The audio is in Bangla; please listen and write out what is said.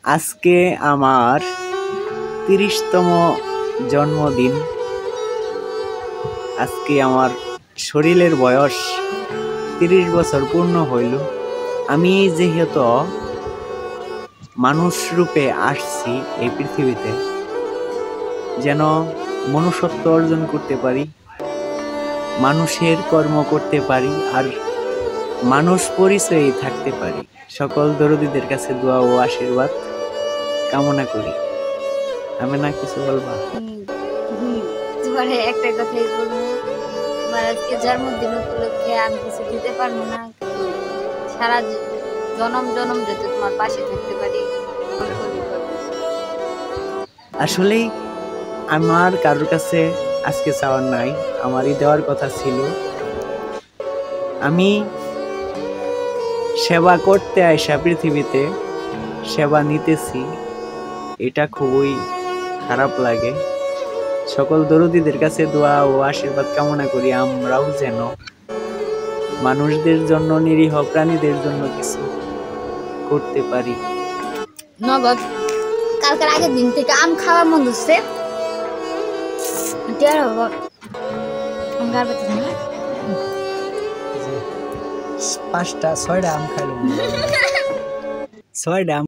আজকে আমার ৩০তম জন্মদিন। আজকে আমার শরীরের বয়স ৩০ বছর পূর্ণ হইল। আমি যেহেতু মানুষ রূপে আসছি এই পৃথিবীতে, যেন মনুষ্যত্ব অর্জন করতে পারি, মানুষের কর্ম করতে পারি, আর মানুষ পরিচয়ে থাকতে পারি। সকল দরদীদের কাছে দোয়া ও আশীর্বাদ কামনা করি। আমি না কিছু বলবা? তোমার একটা কথাই বলবো, তোমার আজকে জন্মদিন উপলক্ষে আমি কিছু দিতে পারবো না, সারা জনম জনম যাতে তোমার পাশে থাকতে পারি। আসলেই আমার কারোর কাছে আজকে চাওয়ার নাই, আমারই দেওয়ার কথা ছিল। আমি সেবা করতে আইসা পৃথিবীতে সেবা নিতেছি, এটা খুবই খারাপ লাগে। সকল দরদীদের কাছে দোয়া ও আশীর্বাদ কামনা করি, আমরাও যেন মানুষদের জন্য, নিরীহ প্রাণীদের জন্য কিছু করতে পারি। নগদ কালকের আগের দিন থেকে আম খাওয়ার মন হচ্ছে। 5টা 6টা আম খাইলাম, 6টা আম।